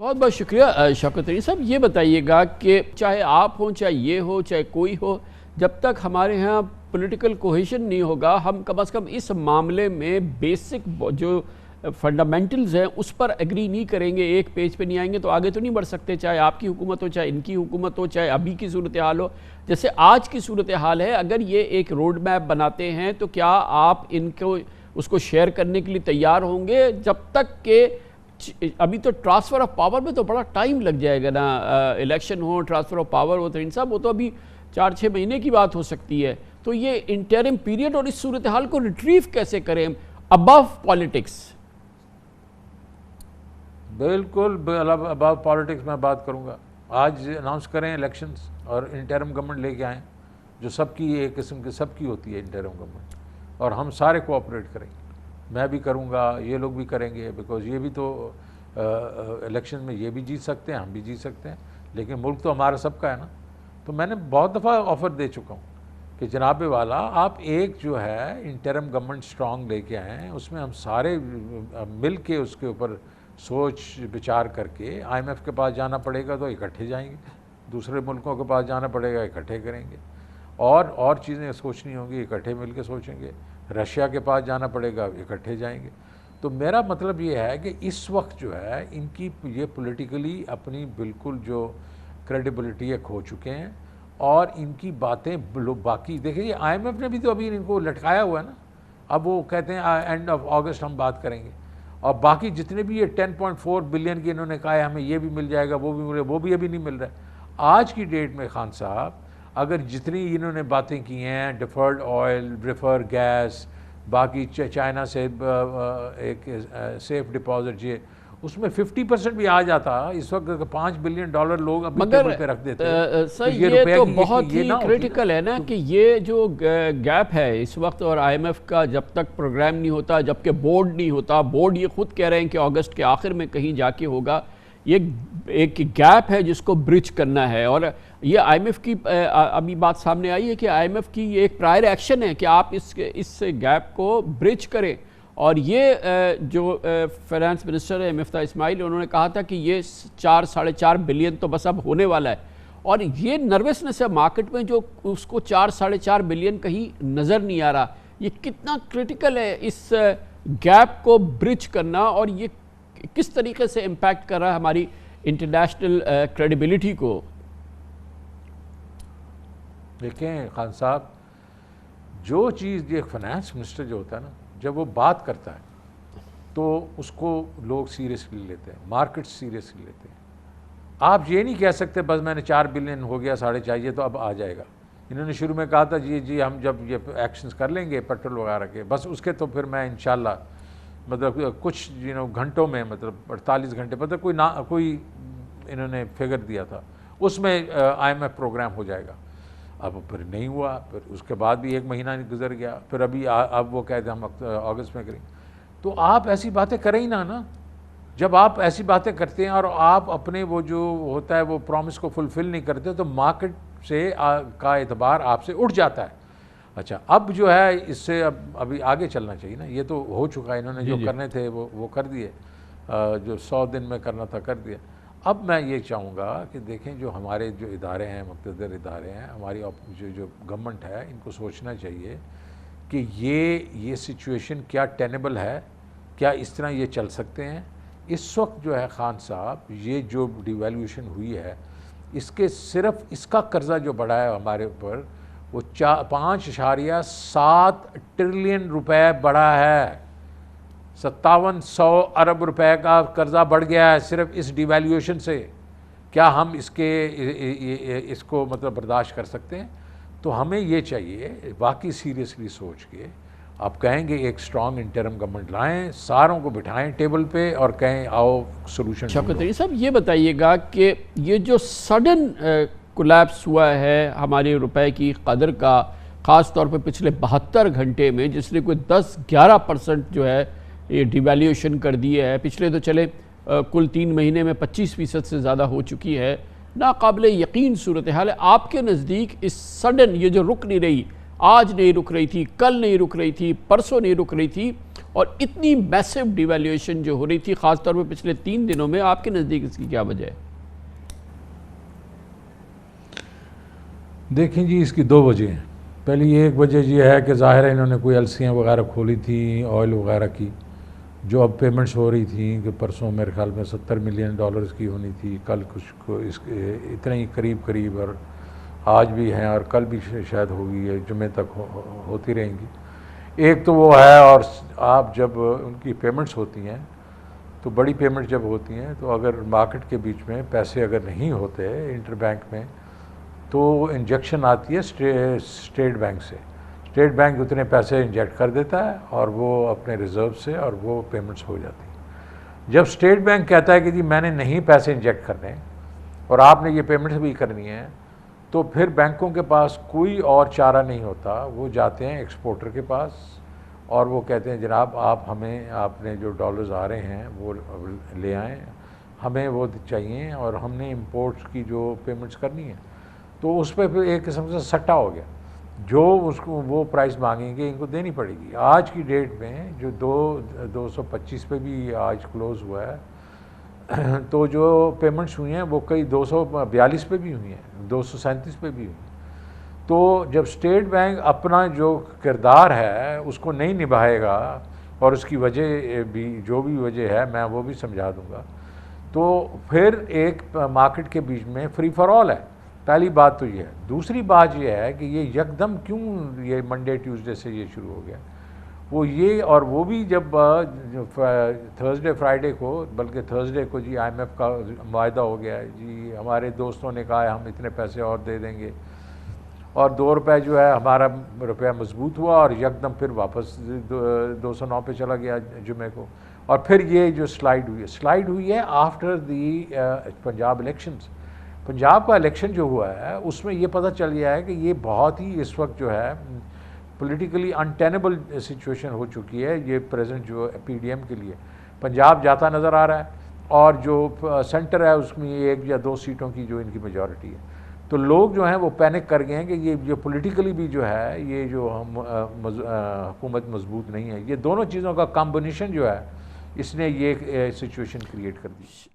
بہت بہت شکریہ شوکت ترین صاحب. یہ بتائیے گا کہ چاہے آپ ہوں، چاہے یہ ہو، چاہے کوئی ہو، جب تک ہمارے ہاں پولیٹیکل کوہیشن نہیں ہوگا، ہم کم از کم اس معاملے میں بیسک جو فنڈامنٹلز ہیں اس پر ایگری نہیں کریں گے، ایک پیج پہ نہیں آئیں گے تو آگے تو نہیں بڑھ سکتے. چاہے آپ کی حکومت ہو، چاہے ان کی حکومت ہو، چاہے ابھی کی صورتحال ہو. جیسے آج کی صورتحال ہے، اگر یہ ایک روڈ میپ بناتے ہیں تو کیا آپ اس کو شیئر کرنے کے لیے تیار ہوں گے؟ جب تک کہ ابھی تو ٹرانسفر آف پاور میں تو بڑا ٹائم لگ جائے گا نا، الیکشن ہو، ٹرانسفر آف پاور ہو. ترین صاحب وہ تو ابھی 4-6 مہینے کی بات ہو سکتی ہے. تو یہ انٹرم پیریڈ اور اس صورتحال کو ریٹریو کیسے کریں ابو پالیٹکس؟ بالکل ابو پالیٹکس میں بات کروں گا. آج اناؤنس کریں الیکشنز اور انٹرم گورنمنٹ لے کے آئیں، جو سب کی ایک قسم کی سب کی ہوتی ہے انٹرم گورنمنٹ، اور ہم سارے کوآپریٹ کریں گے. میں بھی کروں گا، یہ لوگ بھی کریں گے، بیکاز یہ بھی تو الیکشن میں یہ بھی جیت سکتے ہیں، ہم بھی جیت سکتے ہیں، لیکن ملک تو ہمارا سب کا ہے نا. تو میں نے بہت دفعہ آفر دے چکا ہوں کہ جناب والا آپ ایک جو ہے انٹرم گورنمنٹ اسٹرانگ لے کے آئیں، اس میں ہم سارے مل کے اس کے اوپر سوچ بچار کر کے IMF کے پاس جانا پڑے گا تو اکٹھے جائیں گے، دوسرے ملکوں کے پاس جانا پڑے گا اکٹھے کریں گے، اور چیزیں سوچنی ہوں گی اکٹھے مل کے سوچیں گے، رشیا کے پاس جانا پڑے گا اکٹھے جائیں گے. تو میرا مطلب یہ ہے کہ اس وقت جو ہے ان کی یہ پولیٹیکلی اپنی بالکل جو کریڈیبلٹی ہے کھو چکے ہیں، اور ان کی باتیں باقی دیکھیں یہ IMF نے بھی تو ابھی ان کو لٹکایا ہوا ہے نا. اب وہ کہتے ہیں اینڈ آف اگست ہم بات کریں گے، اور باقی جتنے بھی یہ 10.4 بلین کی انہوں نے کہا ہے ہمیں یہ بھی مل جائے گا، وہ بھی مل رہا ہے، وہ بھی ابھی نہیں مل رہا ہے. آج کی ڈیٹ میں خان صاحب اگر جتنی انہوں نے باتیں کی ہیں، ڈیفرڈ آئل، ڈیفر گیس، باقی چائنا سے ایک سیف ڈپازٹ، یہ اس میں 50% بھی آ جاتا اس وقت $5 بلین لوگ ابھی ٹیبل پہ رکھ دیتے ہیں. سر یہ تو بہت ہی کریٹیکل ہے نا کہ یہ جو گیپ ہے اس وقت، اور IMF کا جب تک پروگرام نہیں ہوتا، جبکہ بورڈ نہیں ہوتا، بورڈ یہ خود کہہ رہے ہیں کہ اگست کے آخر میں کہیں جا کے ہوگا. یہ ایک گیپ ہے جس کو برج کرنا ہے، اور یہ IMF کی ابھی بات سامنے آئی ہے کہ IMF کی یہ ایک پرائر ایکشن ہے کہ آپ اس گیپ کو برج کریں. اور یہ جو فائنانس منسٹر ہے مفتاح اسماعیل، انہوں نے کہا تھا کہ یہ 4-4.5 بلین تو بس اب ہونے والا ہے، اور یہ نروسنس ہے مارکیٹ میں جو اس کو 4-4.5 بلین کہیں نظر نہیں آ رہا. یہ کتنا کریٹیکل ہے اس گیپ کو برج کرنا، اور یہ کس طریقے سے امپیکٹ کر رہا ہے ہماری انٹرنیشنل کریڈیبلٹی کو؟ دیکھیں خان صاحب، جو چیز یہ فائنانس منسٹر جو ہوتا ہے نا، جب وہ بات کرتا ہے تو اس کو لوگ سیریسلی لیتے ہیں، مارکیٹ سیریسلی لیتے ہیں. آپ یہ نہیں کہہ سکتے بس میں نے 4 بلین ہو گیا 4.5 یہ تو اب آ جائے گا. انہوں نے شروع میں کہا تھا جی ہم جب یہ ایکشنز کر لیں گے پیٹرول وغیرہ کے، بس اس کے تو پھر میں انشاءاللہ مطلب کچھ گھنٹوں میں، مطلب 48 گھنٹے، مطلب کوئی انہوں نے فگر دیا تھا، اس میں IMF پروگرام ہو جائے گا. اب پھر نہیں ہوا، پھر اس کے بعد بھی 1 مہینہ گزر گیا، پھر اب وہ کہتے ہیں ہم اگست میں کریں. تو آپ ایسی باتیں کریں ہی نا. جب آپ ایسی باتیں کرتے ہیں اور آپ اپنے وہ جو ہوتا ہے وہ پرومس کو فلفل نہیں کرتے تو مارکیٹ سے کا اعتبار آپ سے اٹھ جاتا ہے. اچھا اب جو ہے اس سے ابھی آگے چلنا چاہیے نا. یہ تو ہو چکا ہے، انہوں نے جو کرنے تھے وہ کر دیے، جو 100 دن میں کرنا تھا کر دیا. اب میں یہ چاہوں گا کہ دیکھیں جو ہمارے جو ادارے ہیں، مقتدر ادارے ہیں، ہماری جو گورنمنٹ ہے، ان کو سوچنا چاہیے کہ یہ سچویشن کیا ٹینیبل ہے، کیا اس طرح یہ چل سکتے ہیں. اس وقت جو ہے خان صاحب یہ جو ڈیویلیویشن ہوئی ہے، اس کے صرف اس کا قرضہ جو بڑھا ہے ہمارے اوپر وہ 5.7 ٹریلین روپے بڑھا ہے. 5700 ارب روپے کا قرضہ بڑھ گیا ہے صرف اس ڈیویلیویشن سے. کیا ہم اس کو مطلب برداشت کر سکتے ہیں؟ تو ہمیں یہ چاہیے باقی سیریسلی سوچ کے آپ کہیں گے ایک اسٹرانگ انٹرم گورنمنٹ لائیں، ساروں کو بٹھائیں ٹیبل پہ اور کہیں آؤ سولوشن. شوکت ترین صاحب یہ بتائیے گا کہ یہ جو سڈن کولیپس ہوا ہے ہمارے روپے کی قدر کا، خاص طور پہ پچھلے 72 گھنٹے میں، جس نے کوئی 10-11% جو ہے یہ ڈیویلیوشن کر دی ہے، پچھلے تو چلے کل 3 مہینے میں 25% سے زیادہ ہو چکی ہے، ناقابل یقین صورتحال ہے. آپ کے نزدیک اس سڈن یہ جو رک نہیں رہی، آج نہیں رک رہی تھی، کل نہیں رک رہی تھی، پرسوں نہیں رک رہی تھی، اور اتنی میسو ڈیویلیویشن جو ہو رہی تھی خاص طور پہ پچھلے 3 دنوں میں، آپ کے نزدیک اس کی کیا وجہ ہے؟ دیکھیں جی، اس کی 2 وجہ ہیں۔ پہلی ایک وجہ یہ ہے کہ ظاہر ہے انہوں نے کوئی ایلسیاں وغیرہ کھولی تھیں آئل وغیرہ کی، جو اب پیمنٹس ہو رہی تھیں کہ پرسوں میرے خیال میں $70 ملین کی ہونی تھی، کل کچھ اس اتنے ہی قریب اور آج بھی ہیں اور کل بھی شاید ہوگی، جمعے تک ہوتی رہیں گی۔ ایک تو وہ ہے، اور آپ جب ان کی پیمنٹس ہوتی ہیں تو بڑی پیمنٹ جب ہوتی ہیں تو اگر مارکیٹ کے بیچ میں پیسے اگر نہیں ہوتے انٹر بینک میں تو انجیکشن آتی ہے اسٹیٹ بینک سے، اسٹیٹ بینک اتنے پیسے انجیکٹ کر دیتا ہے اور وہ اپنے ریزرو سے، اور وہ پیمنٹس ہو جاتی ہیں۔ جب اسٹیٹ بینک کہتا ہے کہ جی میں نے نہیں پیسے انجیکٹ کرنے اور آپ نے یہ پیمنٹس بھی کرنی ہے، تو پھر بینکوں کے پاس کوئی اور چارہ نہیں ہوتا، وہ جاتے ہیں ایکسپورٹر کے پاس اور وہ کہتے ہیں جناب آپ نے جو ڈالرز آ رہے ہیں وہ لے آئیں، ہمیں وہ چاہیے اور ہم نے امپورٹس کی جو پیمنٹس کرنی ہے۔ تو اس پہ پھر ایک قسم سے سٹا ہو گیا، جو اس کو وہ پرائس مانگیں گے ان کو دینی پڑے گی۔ آج کی ڈیٹ میں جو 225 پہ بھی آج کلوز ہوا ہے، تو جو پیمنٹس ہوئی ہیں وہ کئی 242 پہ بھی ہوئی ہیں، 237 پہ بھی ہوئی ہیں۔ تو جب اسٹیٹ بینک اپنا جو کردار ہے اس کو نہیں نبھائے گا، اور اس کی وجہ بھی جو بھی وجہ ہے میں وہ بھی سمجھا دوں گا، تو پھر ایک مارکیٹ کے بیچ میں فری فار آل ہے۔ پہلی بات تو یہ ہے۔ دوسری بات یہ ہے کہ یہ یکدم کیوں یہ منڈے ٹیوزڈے سے یہ شروع ہو گیا، وہ یہ، اور وہ بھی جب تھرسڈے فرائیڈے کو، بلکہ تھرسڈے کو جی IMF کا معاہدہ ہو گیا ہے، جی ہمارے دوستوں نے کہا ہے ہم اتنے پیسے اور دے دیں گے، اور $2 جو ہے ہمارا روپیہ مضبوط ہوا اور یکدم پھر واپس 209 پہ چلا گیا جمعے کو۔ اور پھر یہ جو سلائیڈ ہوئی ہے after the Punjab elections. Punjab کا الیکشن جو ہوا ہے اس میں یہ پتہ چل گیا ہے کہ یہ بہت ہی اس وقت جو ہے پولیٹیکلی انٹینیبل سچویشن ہو چکی ہے، یہ پریزنٹ جو PDM کے لیے۔ پنجاب جاتا نظر آ رہا ہے، اور جو سینٹر ہے اس میں 1 یا 2 سیٹوں کی جو ان کی میجورٹی ہے، تو لوگ جو ہیں وہ پینک کر گئے ہیں کہ یہ جو پولیٹیکلی بھی جو ہے یہ جو حکومت مضبوط نہیں ہے۔ یہ دونوں چیزوں کا کمبینیشن جو ہے اس نے یہ سچویشن کریٹ کر دی۔